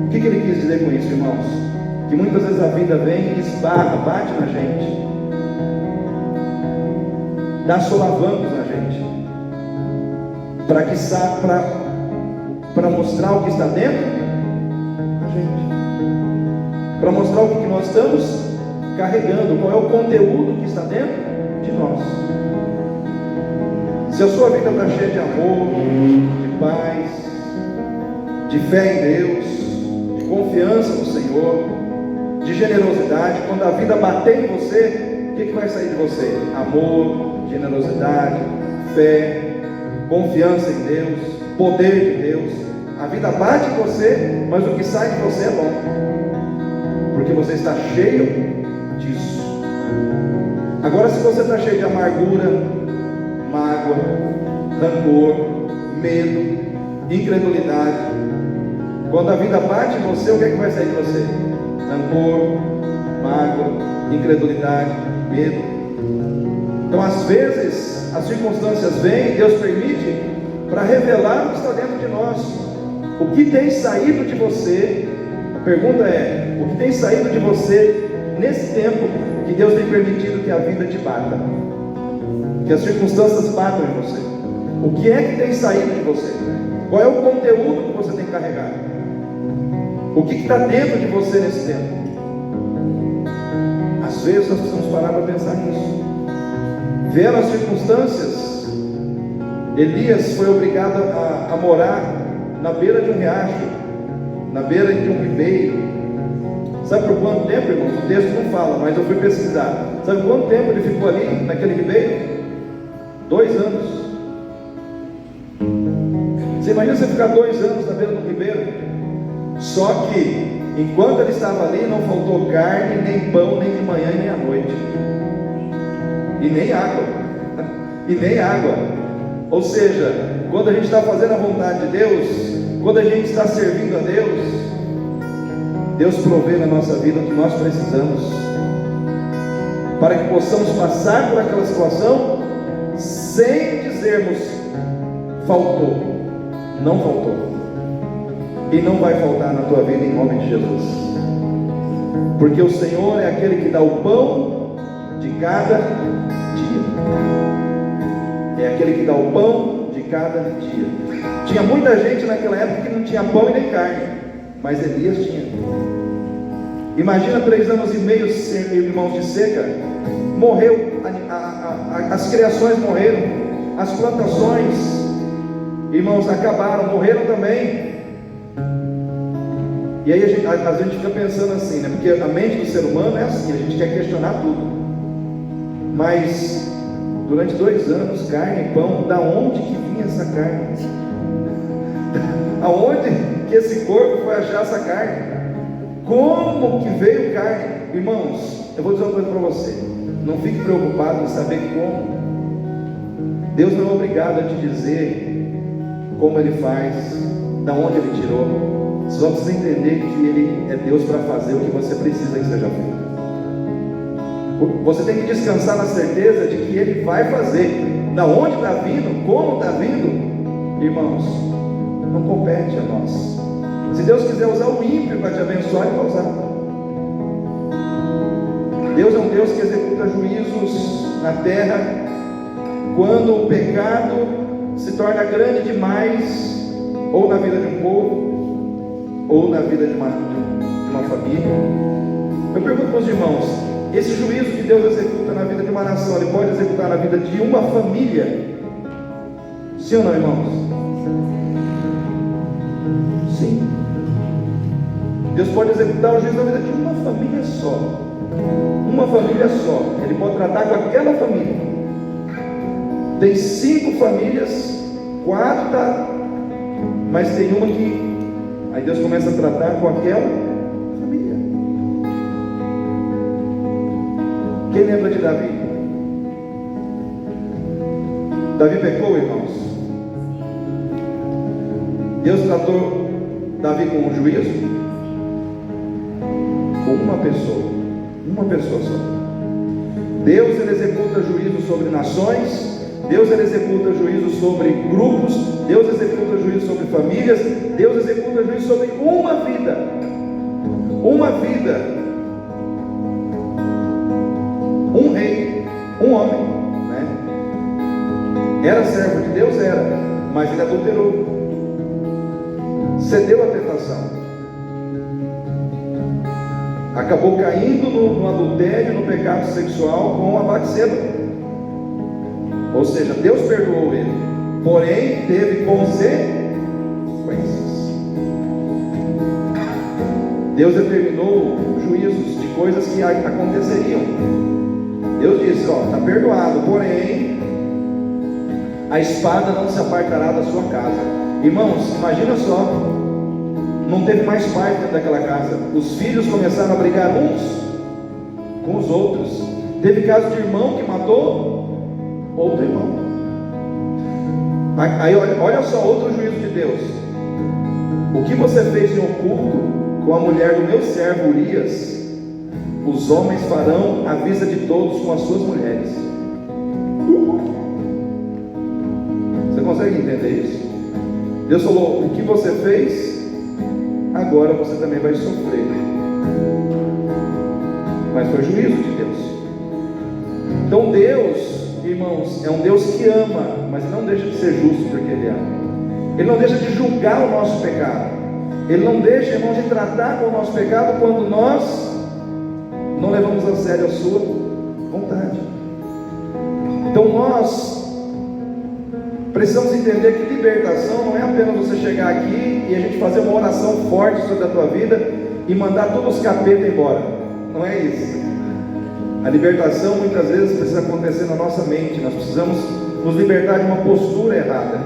O que ele quis dizer com isso, irmãos? Que muitas vezes a vida vem e esbarra, bate na gente, dá solavancos na gente, para mostrar o que está dentro da gente, para mostrar o que nós estamos carregando, qual é o conteúdo que está dentro de nós. Se a sua vida está cheia de amor, de paz, de fé em Deus, de confiança no Senhor, de generosidade, quando a vida bater em você, o que vai sair de você? Amor, generosidade, fé, confiança em Deus, poder de Deus. A vida bate em você, mas o que sai de você é bom, porque você está cheio disso. Agora, se você está cheio de amargura, mágoa, rancor, medo, incredulidade, quando a vida bate em você, o que é que vai sair de você? Rancor, mágoa, incredulidade, medo. Então, às vezes, as circunstâncias vêm e Deus permite para revelar o que está dentro de nós. O que tem saído de você? A pergunta é: o que tem saído de você nesse tempo que Deus tem permitido que a vida te bata, que as circunstâncias batam em você? O que é que tem saído de você? Qual é o conteúdo que você tem carregado? O que está dentro de você nesse tempo? Às vezes nós precisamos parar para pensar nisso. Vendo as circunstâncias, Elias foi obrigado a morar na beira de um riacho, na beira de um ribeiro. Sabe por quanto tempo, irmãos? O texto não fala, mas eu fui pesquisar. Sabe quanto tempo ele ficou ali, naquele ribeiro? 2 anos. Você imagina você ficar 2 anos na beira do ribeiro? Só que, enquanto ele estava ali, não faltou carne, nem pão, nem de manhã e nem à noite. E nem água. E nem água. Ou seja, quando a gente está fazendo a vontade de Deus, quando a gente está servindo a Deus, Deus provê na nossa vida o que nós precisamos, para que possamos passar por aquela situação sem dizermos: faltou. Não faltou. E não vai faltar na tua vida, em nome de Jesus. Porque o Senhor é aquele que dá o pão de cada dia. É aquele que dá o pão de cada dia. Tinha muita gente naquela época que não tinha pão e nem carne, mas Elias tinha. Imagina 3 anos e meio, irmãos, de seca. Morreu, as criações morreram, as plantações, irmãos, acabaram, morreram também. E aí a gente fica pensando assim, né? Porque a mente do ser humano é assim, a gente quer questionar tudo. Mas durante 2 anos, carne e pão, da onde que vinha essa carne? Aonde que esse corpo foi achar essa carne? Como que veio carne? Irmãos, eu vou dizer uma coisa para você: não fique preocupado em saber como. Deus não é obrigado a te dizer como Ele faz, da onde Ele tirou. Você só precisa entender que Ele é Deus para fazer o que você precisa que seja feito. Você tem que descansar na certeza de que Ele vai fazer. Da onde está vindo, como está vindo, irmãos, não compete a nós. Se Deus quiser usar o ímpio para te abençoar, Ele vai usar. Deus é um Deus que executa juízos na terra quando o pecado se torna grande demais, ou na vida de um povo, ou na vida de uma família. Eu pergunto para os irmãos: esse juízo que Deus executa na vida de uma nação, Ele pode executar na vida de uma família? Sim ou não, irmãos? Sim. Deus pode executar o juízo na vida de uma família só. Uma família só. Ele pode tratar com aquela família. Tem 5 famílias, 4 tá, mas tem uma que aí Deus começa a tratar com aquela família. Quem lembra de Davi? Davi pecou, irmãos? Deus tratou Davi com um juízo? Com uma pessoa só. Deus, ele executa juízo sobre nações, Deus, ele executa juízo sobre grupos, Deus executa juízo sobre famílias, Deus executa juízo sobre uma vida, um rei, um homem, né? Era servo de Deus, era, mas ele adulterou, cedeu à tentação, acabou caindo no adultério, no pecado sexual com a Batseba. Ou seja, Deus perdoou ele, porém teve consequências. Deus determinou juízos de coisas que aconteceriam. Deus disse: ó, está perdoado, porém a espada não se apartará da sua casa. Irmãos, imagina só, não teve mais paz dentro daquela casa. Os filhos começaram a brigar uns com os outros. Teve caso de irmão que matou outro irmão. Aí olha só, outro juízo de Deus. O que você fez em oculto com a mulher do meu servo Urias, os homens farão à vista de todos com as suas mulheres. Você consegue entender isso? Deus falou: o que você fez, agora você também vai sofrer. Mas foi juízo de Deus. Então Deus, irmãos, é um Deus que ama, mas não deixa de ser justo porque Ele ama. Ele não deixa de julgar o nosso pecado. Ele não deixa, irmãos, de tratar com o nosso pecado quando nós não levamos a sério a sua vontade. Então nós precisamos entender que libertação não é apenas você chegar aqui e a gente fazer uma oração forte sobre a tua vida e mandar todos os capetas embora. Não é isso. A libertação muitas vezes precisa acontecer na nossa mente. Nós precisamos nos libertar de uma postura errada,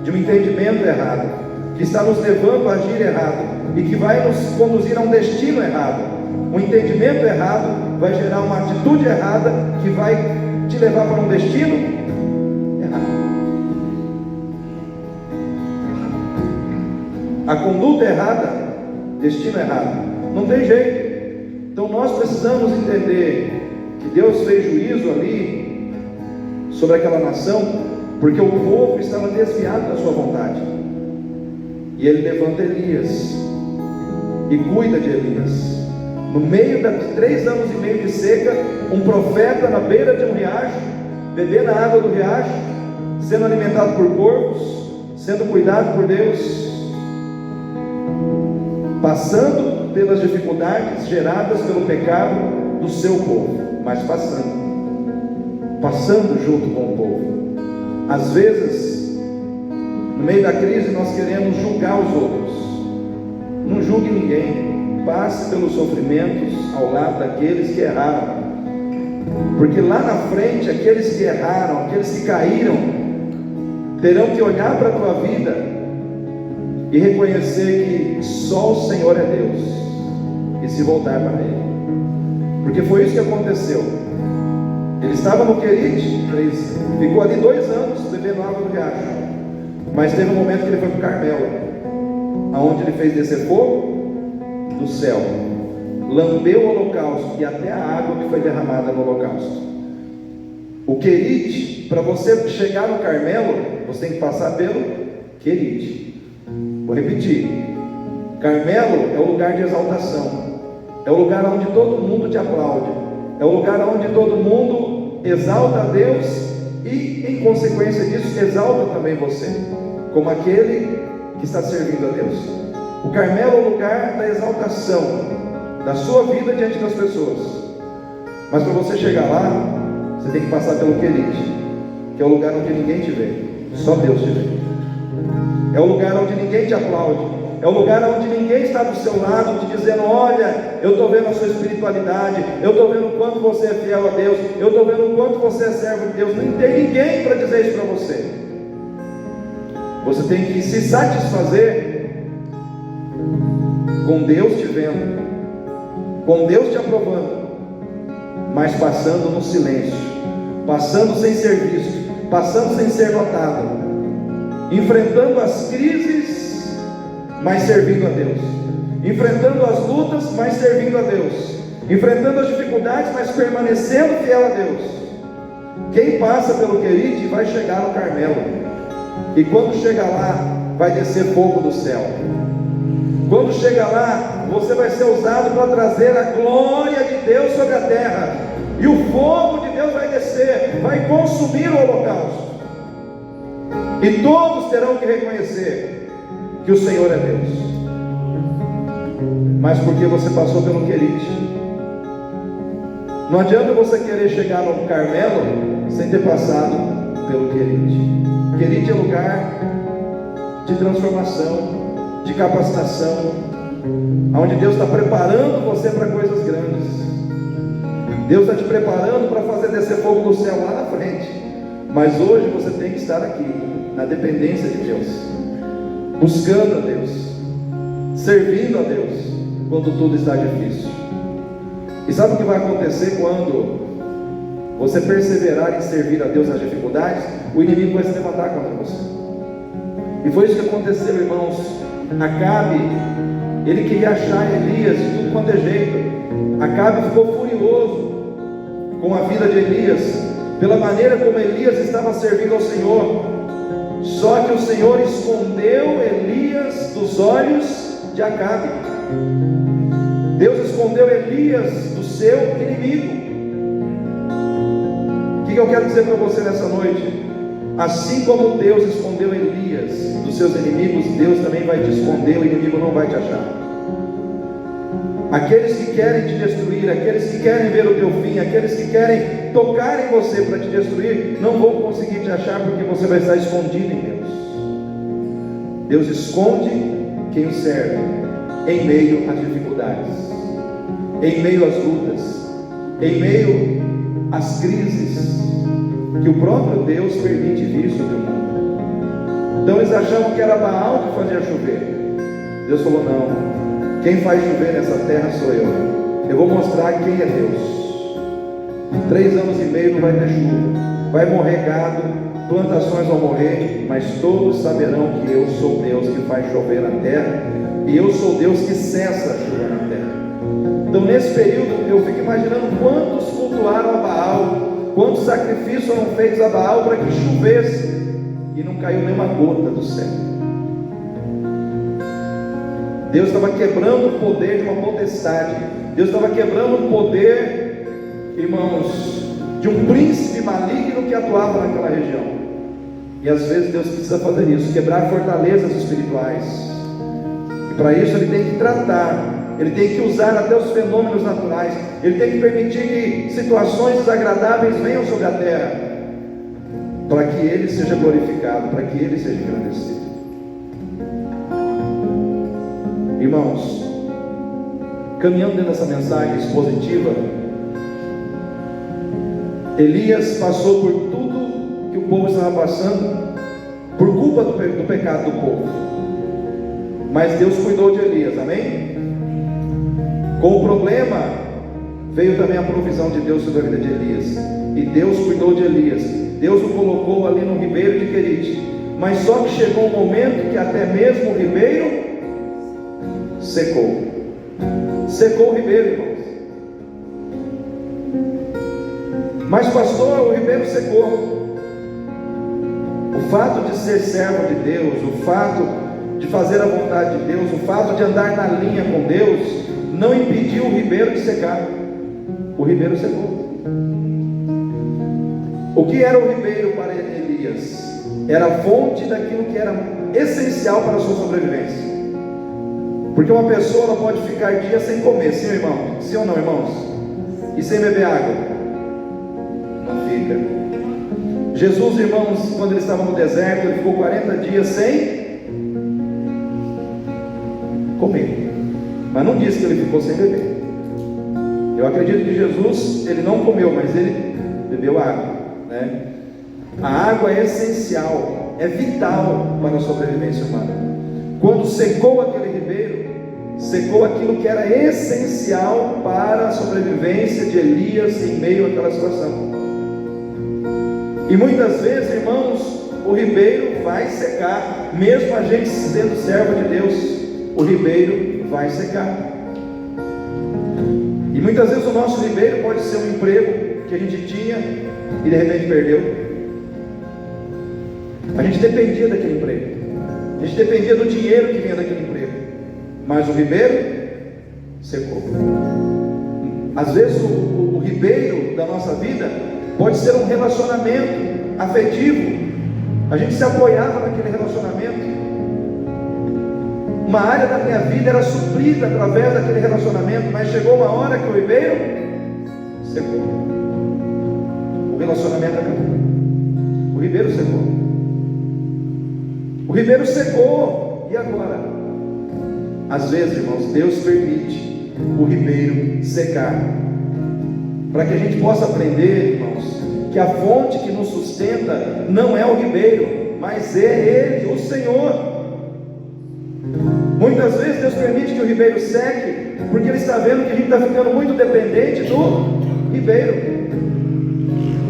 de um entendimento errado, que está nos levando a agir errado e que vai nos conduzir a um destino errado. Um entendimento errado vai gerar uma atitude errada que vai te levar para um destino errado. A conduta errada, destino errado. Não tem jeito. Então nós precisamos entender que Deus fez juízo ali sobre aquela nação, porque o povo estava desviado da sua vontade. E ele levanta Elias e cuida de Elias. No meio de 3 anos e meio de seca, um profeta na beira de um riacho, bebendo a água do riacho, sendo alimentado por corvos, sendo cuidado por Deus, passando pelas dificuldades geradas pelo pecado do seu povo, mas passando junto com o povo. Às vezes, no meio da crise, nós queremos julgar os outros. Não julgue ninguém. Passe pelos sofrimentos ao lado daqueles que erraram, porque lá na frente, aqueles que erraram, aqueles que caíram, terão que olhar para a tua vida e reconhecer que só o Senhor é Deus e se voltar para Ele, porque foi isso que aconteceu. Ele estava no Querite, ficou ali 2 anos bebendo água do riacho, mas teve um momento que ele foi para o Carmelo, aonde ele fez descer fogo do céu, lambeu o holocausto e até a água que foi derramada no holocausto. O Querite, para você chegar no Carmelo, você tem que passar pelo Querite. Vou repetir: Carmelo é o lugar de exaltação, é o lugar onde todo mundo te aplaude, é o lugar onde todo mundo exalta a Deus e, em consequência disso, exalta também você, como aquele que está servindo a Deus. O Carmelo é o lugar da exaltação da sua vida diante das pessoas. Mas para você chegar lá, você tem que passar pelo Querite, que é o lugar onde ninguém te vê, só Deus te vê. É o lugar onde ninguém te aplaude, é o lugar onde ninguém está do seu lado te dizendo: olha, eu estou vendo a sua espiritualidade, eu estou vendo o quanto você é fiel a Deus, eu estou vendo o quanto você é servo de Deus. Não tem ninguém para dizer isso para você. Você tem que se satisfazer com Deus te vendo, com Deus te aprovando, mas passando no silêncio, passando sem ser visto, passando sem ser notado, enfrentando as crises mas servindo a Deus, enfrentando as lutas, mas servindo a Deus, enfrentando as dificuldades, mas permanecendo fiel a Deus. Quem passa pelo Querite vai chegar no Carmelo, e quando chega lá, vai descer fogo do céu. Quando chega lá, você vai ser usado para trazer a glória de Deus sobre a terra, e o fogo de Deus vai descer, vai consumir o holocausto, e todos terão que reconhecer que o Senhor é Deus. Mas porque você passou pelo Querite, não adianta você querer chegar no Carmelo sem ter passado pelo Querite. Querite é lugar de transformação, de capacitação, onde Deus está preparando você para coisas grandes. Deus está te preparando para fazer descer fogo do céu lá na frente. Mas hoje você tem que estar aqui, na dependência de Deus, buscando a Deus, servindo a Deus, quando tudo está difícil. E sabe o que vai acontecer quando você perseverar em servir a Deus nas dificuldades? O inimigo vai se levantar contra você. E foi isso que aconteceu, irmãos. Acabe, ele queria achar Elias de tudo quanto é jeito. Acabe ficou furioso com a vida de Elias, pela maneira como Elias estava servindo ao Senhor. Só que o Senhor escondeu Elias dos olhos de Acabe. Deus escondeu Elias do seu inimigo. O que eu quero dizer para você nessa noite? Assim como Deus escondeu Elias dos seus inimigos, Deus também vai te esconder, o inimigo não vai te achar. Aqueles que querem te destruir, aqueles que querem ver o teu fim, aqueles que querem tocar em você para te destruir, não vão conseguir te achar, porque você vai estar escondido em Deus. Deus esconde quem o serve em meio às dificuldades, em meio às lutas, em meio às crises que o próprio Deus permite vir sobre o mundo. Então eles achavam que era Baal que fazia chover. Deus falou: não, quem faz chover nessa terra sou eu. Eu vou mostrar quem é Deus. 3 anos e meio não vai ter chuva, vai morrer gado, plantações vão morrer, mas todos saberão que eu sou Deus que faz chover na terra, e eu sou Deus que cessa a chuva na terra. Então nesse período eu fico imaginando quantos cultuaram a Baal, quantos sacrifícios foram feitos a Baal para que chovesse, e não caiu nenhuma gota do céu. Deus estava quebrando o poder de uma potestade. Deus estava quebrando o poder, irmãos, de um príncipe maligno que atuava naquela região. E às vezes Deus precisa fazer isso, quebrar fortalezas espirituais. E para isso Ele tem que tratar, Ele tem que usar até os fenômenos naturais, Ele tem que permitir que situações desagradáveis venham sobre a terra, para que Ele seja glorificado, para que Ele seja engrandecido. Irmãos, caminhando dentro dessa mensagem expositiva, Elias passou por tudo que o povo estava passando, por culpa do pecado do povo, mas Deus cuidou de Elias, amém? Com o problema, veio também a provisão de Deus sobre a vida de Elias, e Deus cuidou de Elias. Deus o colocou ali no ribeiro de Querite, mas só que chegou um momento que até mesmo o ribeiro secou. Secou o ribeiro, irmãos. Mas pastor, o ribeiro secou. O fato de ser servo de Deus, o fato de fazer a vontade de Deus, o fato de andar na linha com Deus, não impediu o ribeiro de secar. O ribeiro secou. O que era o ribeiro para Elias? Era a fonte daquilo que era essencial para a sua sobrevivência. Porque uma pessoa não pode ficar dias sem comer, sim, irmão? Sim ou não, irmãos? E sem beber água? Não fica. Jesus, irmãos, quando ele estava no deserto, ele ficou 40 dias sem comer. Mas não disse que ele ficou sem beber. Eu acredito que Jesus, ele não comeu, mas ele bebeu água, né? A água é essencial, é vital para a sobrevivência humana. Quando secou aquele ribeiro, secou aquilo que era essencial para a sobrevivência de Elias em meio àquela situação. E muitas vezes, irmãos, o ribeiro vai secar, mesmo a gente sendo servo de Deus. o ribeiro vai secar. E muitas vezes o nosso ribeiro pode ser um emprego que a gente tinha e de repente perdeu. A gente dependia daquele emprego, a gente dependia do dinheiro que vinha daquele emprego, mas o ribeiro secou. Às vezes o ribeiro da nossa vida pode ser um relacionamento afetivo. A gente se apoiava naquele relacionamento. Uma área da minha vida era suprida através daquele relacionamento, mas chegou uma hora que o ribeiro secou. O relacionamento acabou. O ribeiro secou. O ribeiro secou. E agora? Às vezes, irmãos, Deus permite o ribeiro secar, para que a gente possa aprender, irmãos, que a fonte que nos sustenta não é o ribeiro, mas é Ele, o Senhor. Muitas vezes Deus permite que o ribeiro seque, porque Ele está vendo que a gente está ficando muito dependente do ribeiro.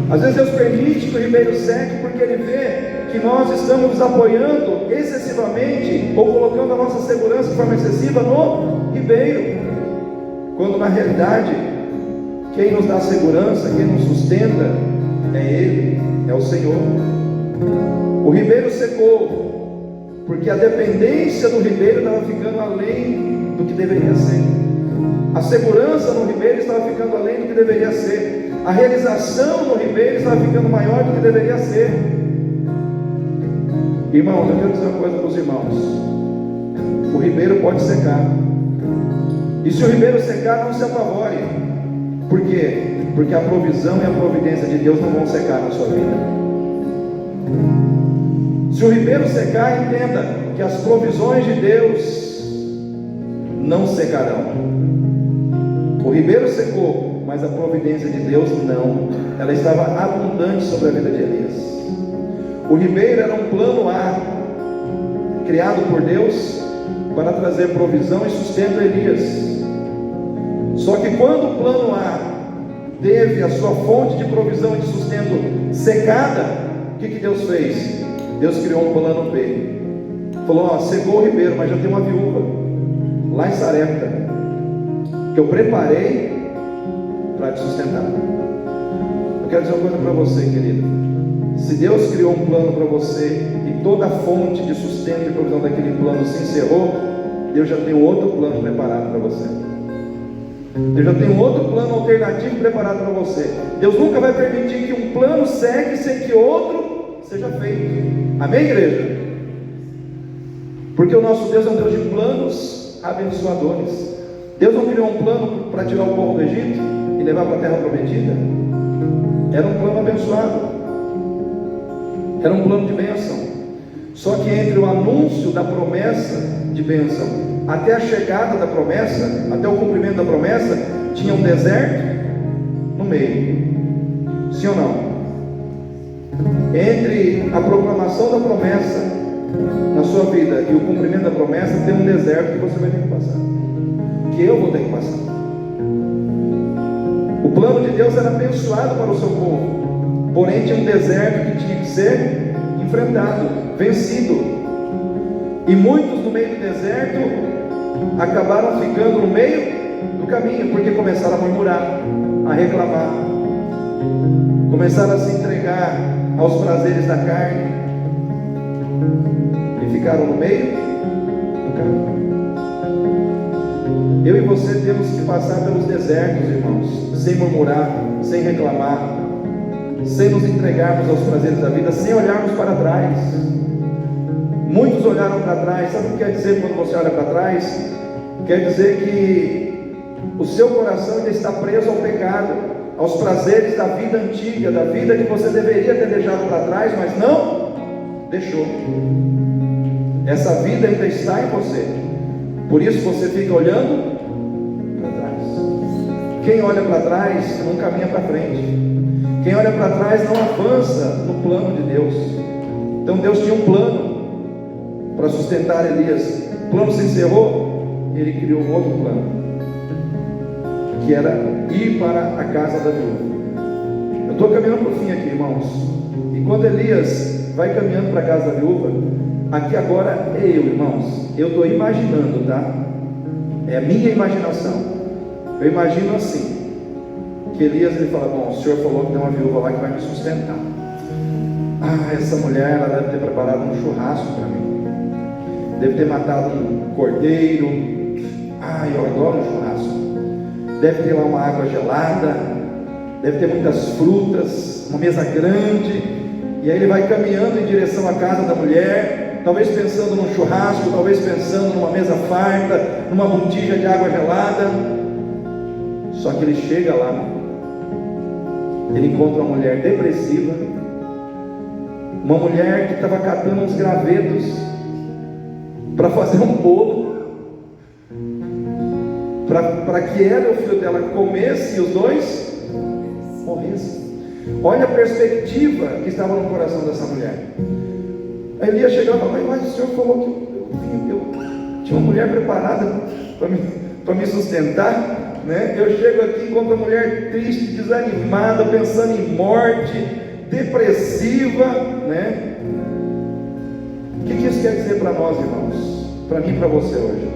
Às vezes Deus permite que o ribeiro seque, porque Ele vê que nós estamos nos apoiando excessivamente, ou colocando a nossa segurança de forma excessiva no ribeiro, quando na realidade, quem nos dá segurança, quem nos sustenta, é Ele, é o Senhor. O ribeiro secou, porque a dependência do ribeiro estava ficando além do que deveria ser. A segurança no ribeiro estava ficando além do que deveria ser. A realização no ribeiro estava ficando maior do que deveria ser. Irmãos, eu quero dizer uma coisa para os irmãos: o ribeiro pode secar. E se o ribeiro secar, não se apavore. Por quê? Porque a provisão e a providência de Deus não vão secar na sua vida. Se o ribeiro secar, entenda que as provisões de Deus não secarão. O ribeiro secou, mas a providência de Deus não. Ela estava abundante sobre a vida de Elias. O ribeiro era um plano A, criado por Deus para trazer provisão e sustento a Elias. Só que quando o plano A teve a sua fonte de provisão e de sustento secada, o que Deus fez? Deus criou um plano B. Falou: secou o ribeiro, mas já tem uma viúva lá em Sarepta, que eu preparei para te sustentar. Eu quero dizer uma coisa para você, querido. Se Deus criou um plano para você e toda a fonte de sustento e provisão daquele plano se encerrou, Deus já tem um outro plano preparado para você. Deus já tem um outro plano alternativo preparado para você. Deus nunca vai permitir que um plano segue sem que outro seja feito. Amém, igreja? Porque o nosso Deus é um Deus de planos abençoadores. Deus não criou um plano para tirar o povo do Egito e levar para a terra prometida. Era um plano abençoado, era um plano de bênção. Só que entre o anúncio da promessa de bênção até a chegada da promessa, até o cumprimento da promessa, tinha um deserto no meio. Sim ou não? Entre a proclamação da promessa na sua vida e o cumprimento da promessa, tem um deserto que você vai ter que passar, que eu vou ter que passar. O plano de Deus era abençoado para o seu povo, porém tinha um deserto que tinha que ser enfrentado, vencido. E muitos no meio do deserto acabaram ficando no meio do caminho, porque começaram a murmurar, a reclamar, começaram a se entregar aos prazeres da carne e ficaram no meio do caminho. Eu e você temos que passar pelos desertos, irmãos, sem murmurar, sem reclamar, sem nos entregarmos aos prazeres da vida, sem olharmos para trás. Muitos olharam para trás. Sabe o que quer dizer quando você olha para trás? Quer dizer que o seu coração ainda está preso ao pecado, aos prazeres da vida antiga, da vida que você deveria ter deixado para trás, mas não deixou. Essa vida ainda está em você, por isso você fica olhando para trás. Quem olha para trás não caminha para frente. Quem olha para trás não avança no plano de Deus. Então Deus tinha um plano para sustentar Elias. O plano se encerrou, ele criou um outro plano, que era ir para a casa da viúva. Eu estou caminhando para o fim aqui, irmãos. E quando Elias vai caminhando para a casa da viúva, Aqui agora é eu, irmãos. Eu estou imaginando, tá? É a minha imaginação. Eu imagino assim, que Elias, ele fala: bom, o Senhor falou que tem uma viúva lá que vai me sustentar. Ah, essa mulher, ela deve ter preparado um churrasco para mim, deve ter matado um cordeiro. Ah, eu adoro um churrasco. Deve ter lá uma água gelada, deve ter muitas frutas, uma mesa grande. E aí ele vai caminhando em direção à casa da mulher, talvez pensando num churrasco, talvez pensando numa mesa farta, numa botija de água gelada. Só que ele chega lá, ele encontra uma mulher depressiva, uma mulher que estava catando uns gravetos para fazer um bolo, para que ela e o filho dela comessem e os dois morressem. Olha a perspectiva que estava no coração dessa mulher. Aí Elias chegava e falava: mas o Senhor falou que eu tinha uma mulher preparada para me sustentar, né? Eu chego aqui e encontro uma mulher triste, desanimada, pensando em morte, depressiva, né? O que isso quer dizer para nós, irmãos? Para mim e para você hoje?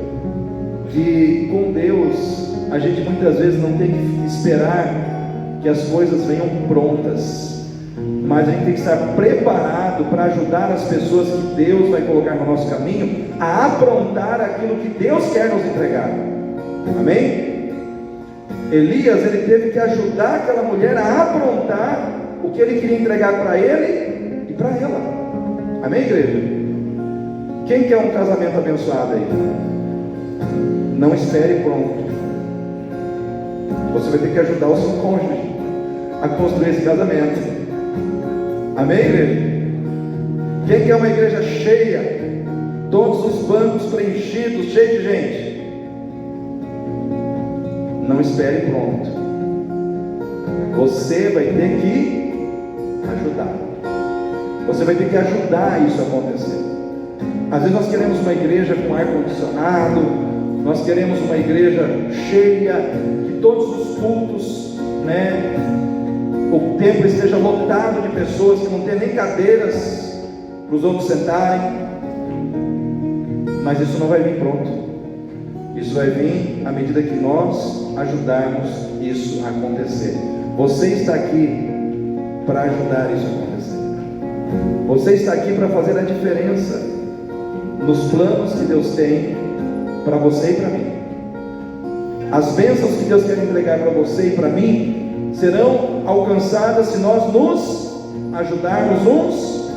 Que com Deus a gente muitas vezes não tem que esperar que as coisas venham prontas, mas a gente tem que estar preparado para ajudar as pessoas que Deus vai colocar no nosso caminho a aprontar aquilo que Deus quer nos entregar. Amém? Elias, ele teve que ajudar aquela mulher a aprontar o que ele queria entregar para ele e para ela. Amém, igreja? Quem quer um casamento abençoado aí? Não espere pronto. Você vai ter que ajudar o seu cônjuge a construir esse casamento. Amém, igreja? Quem quer uma igreja cheia, todos os bancos preenchidos, cheio de gente? Não espere pronto. Você vai ter que ajudar. Você vai ter que ajudar isso a acontecer. Às vezes nós queremos uma igreja com ar condicionado, nós queremos uma igreja cheia, que todos os cultos, né, o templo esteja lotado de pessoas, que não tem nem cadeiras para os outros sentarem. Mas isso não vai vir pronto. Isso vai vir à medida que nós ajudarmos isso a acontecer. Você está aqui para ajudar isso a acontecer. Você está aqui para fazer a diferença nos planos que Deus tem para você e para mim. As bênçãos que Deus quer entregar para você e para mim serão alcançadas se nós nos ajudarmos uns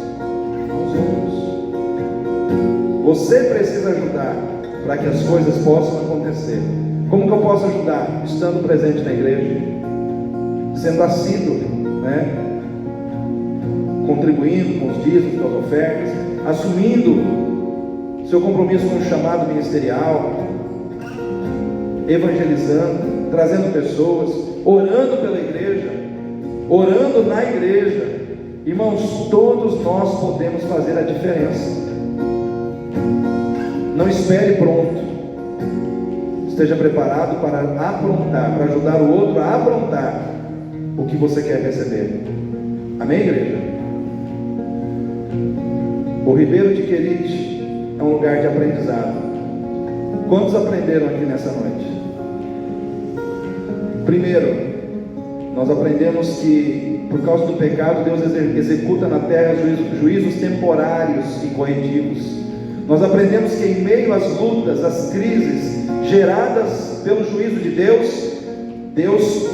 aos outros. Você precisa ajudar para que as coisas possam acontecer. Como que eu posso ajudar? Estando presente na igreja, sendo assíduo, né? Contribuindo com os dízimos, com as ofertas, assumindo seu compromisso com o chamado ministerial, evangelizando, trazendo pessoas, orando pela igreja, orando na igreja. Irmãos, todos nós podemos fazer a diferença. Não espere pronto. Esteja preparado para aprontar, para ajudar o outro a aprontar o que você quer receber. Amém, igreja? O Ribeiro de Querite é um lugar de aprendizado. Quantos aprenderam aqui nessa noite? Primeiro, nós aprendemos que por causa do pecado Deus executa na terra juízos temporários e corretivos. Nós aprendemos que em meio às lutas, às crises geradas pelo juízo de Deus, Deus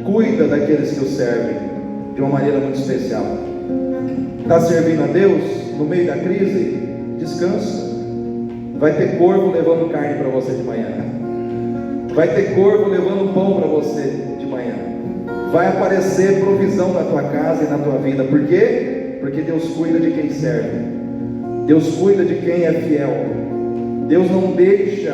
cuida daqueles que o servem de uma maneira muito especial. Está servindo a Deus no meio da crise? Descansa. Vai ter corvo levando carne para você de manhã. Vai ter corvo levando pão para você de manhã. Vai aparecer provisão na tua casa e na tua vida. Por quê? Porque Deus cuida de quem serve. Deus cuida de quem é fiel. Deus não deixa